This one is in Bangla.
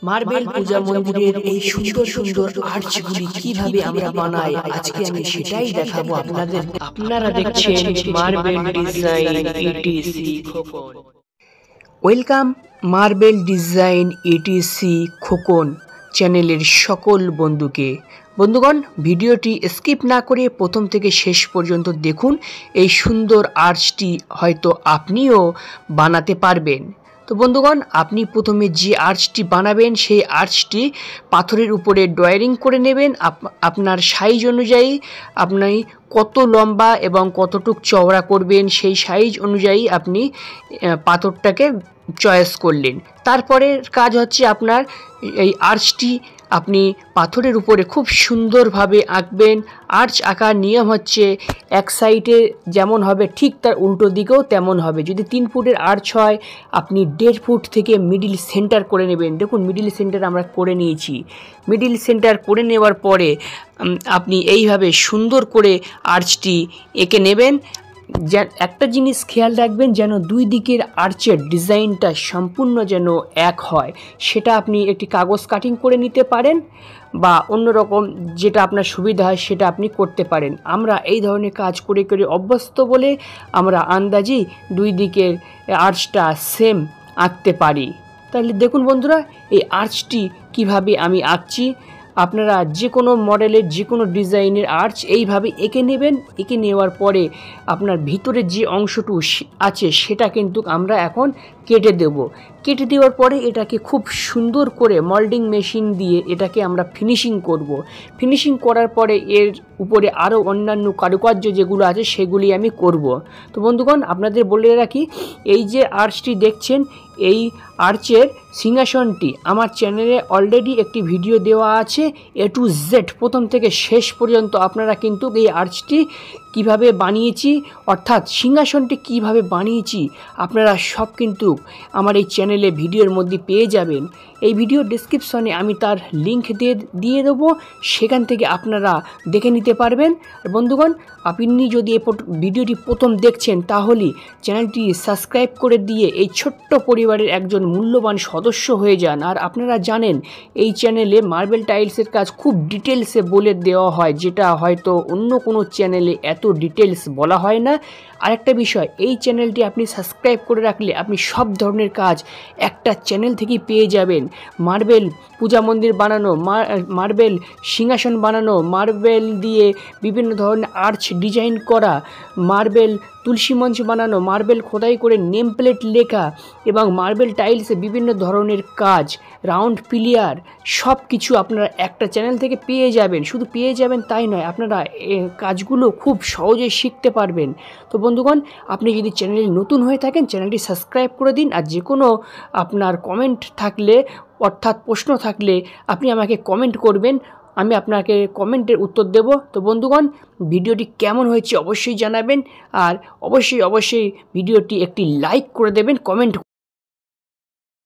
মার্বেল পূজা মন্দিরের এই সুন্দর সুন্দর আর্চগুলি কিভাবে আমরা বানাই আজকে আমি সেটাই দেখাবো আপনাদের। আপনারা দেখছেন marble design etc Khokon. Welcome marble design etc Khokon চ্যানেলের সকল বন্ধুকে। বন্ধুগণ, ভিডিওটি স্কিপ না করে প্রথম থেকে শেষ পর্যন্ত দেখুন। এই সুন্দর আর্চটি হয়তো আপনিও বানাতে পারবেন। তো বন্ধুগণ, আপনি প্রথমে যে আর্চটি বানাবেন সেই আর্চটি পাথরের উপরে ড্রয়িং করে নেবেন। আপনার সাইজ অনুযায়ী আপনি কত লম্বা এবং কতটুক চওড়া করবেন সেই সাইজ অনুযায়ী আপনি পাথরটাকে চয়েস করলেন। তারপরের কাজ হচ্ছে আপনার এই আর্চটি আপনি পাথরের উপরে খুব সুন্দরভাবে আঁকবেন। আর্চ আঁকার নিয়ম হচ্ছে এক সাইডে যেমন হবে ঠিক তার উল্টো দিকেও তেমন হবে। যদি 3 ফুটের আর্চ হয় আপনি 1.5 ফুট থেকে মিডিল সেন্টার করে নেবেন। দেখুন মিডিল সেন্টার আমরা করে নিয়েছি। মিডিল সেন্টার করে নেওয়ার পরে আপনি এইভাবে সুন্দর করে আর্চটি এঁকে নেবেন। একটা জিনিস খেয়াল রাখবেন যেন দুই দিকের আর্চের ডিজাইনটা সম্পূর্ণ যেন এক হয়। সেটা আপনি একটি কাগজ কাটিং করে নিতে পারেন বা অন্যরকম যেটা আপনার সুবিধা হয় সেটা আপনি করতে পারেন। আমরা এই ধরনের কাজ করে করে অভ্যস্ত বলে আমরা আন্দাজি দুই দিকের আর্চটা সেম আঁকতে পারি। তাহলে দেখুন বন্ধুরা, এই আর্চটি কিভাবে আমি আঁকছি। আপনারা যে কোনো মডেলের যে কোনো ডিজাইনের আর্চ এইভাবে এঁকে নেবেন। এঁকে নেওয়ার পরে আপনার ভিতরে যে অংশটুকু আছে সেটা কিন্তু আমরা এখন কেটে দেব। কেটে দেওয়ার পরে এটাকে খুব সুন্দর করে মোল্ডিং মেশিন দিয়ে এটাকে আমরা ফিনিশিং করব। ফিনিশিং করার পরে এর উপরে আরও অন্যান্য কারুকার্য যেগুলো আছে সেগুলি আমি করব। তো বন্ধুগণ, আপনাদের বলে রাখি, এই যে আর্চটি দেখছেন এই আর্চের সিংহাসনটি আমার চ্যানেলে অলরেডি একটি ভিডিও দেওয়া আছে। A to Z প্রথম থেকে শেষ পর্যন্ত আপনারা কিন্তু এই আর্চটি কিভাবে বানিয়েছি অর্থাৎ সিংহাসনটি কিভাবে বানিয়েছি আপনারা সব কিন্তু আমার এই চ্যানেলে ভিডিওর মধ্যে পেয়ে যাবেন। এই ভিডিও ডেসক্রিপশনে আমি তার লিঙ্ক দিয়ে দেবো, সেখান থেকে আপনারা দেখে নিতে পারবেন। বন্ধুগণ, আপনি যদি এই ভিডিওটি প্রথম দেখছেন তাহলে চ্যানেলটি সাবস্ক্রাইব করে দিয়ে এই ছোট্ট পরিবারের একজন মূল্যবান সদস্য হয়ে যান। আর আপনারা জানেন এই চ্যানেলে মার্বেল টাইলসের কাজ খুব ডিটেলসে বলে দেওয়া হয়, যেটা হয়তো অন্য কোনো চ্যানেলে এত ডিটেলস বলা হয় না। আরেকটা বিষয়, এই চ্যানেলটি আপনি সাবস্ক্রাইব করে রাখলে আপনি সব ধরনের কাজ একটা চ্যানেল থেকেই পেয়ে যাবেন। মার্বেল পূজা মন্দির বানানো, মার্বেল সিংহাসন বানানো, মার্বেল দিয়ে বিভিন্ন ধরনের আর্চ ডিজাইন করা, মার্বেল তুলসী মঞ্চ বানানো, মার্বেল খোদাই করে নেম প্লেট লেখা এবং মার্বেল টাইলসে বিভিন্ন ধরনের কাজ, রাউন্ড পিলিয়ার, সব কিছু আপনারা একটা চ্যানেল থেকে পেয়ে যাবেন। শুধু পেয়ে যাবেন তাই নয়, আপনারা কাজগুলো খুব সহজেই শিখতে পারবেন। তো বন্ধুগণ, আপনি যদি চ্যানেলে নতুন হয়ে থাকেন চ্যানেলটি সাবস্ক্রাইব করে দিন। আর যে কোনো আপনার কমেন্ট থাকলে অর্থাৎ প্রশ্ন থাকলে আপনি আমাকে কমেন্ট করবেন, আমি আপনাকে কমেন্টের উত্তর দেব। তো বন্ধুগণ, ভিডিওটি কেমন হয়েছে অবশ্যই জানাবেন আর অবশ্যই ভিডিওটি একটি লাইক করে দেবেন, কমেন্ট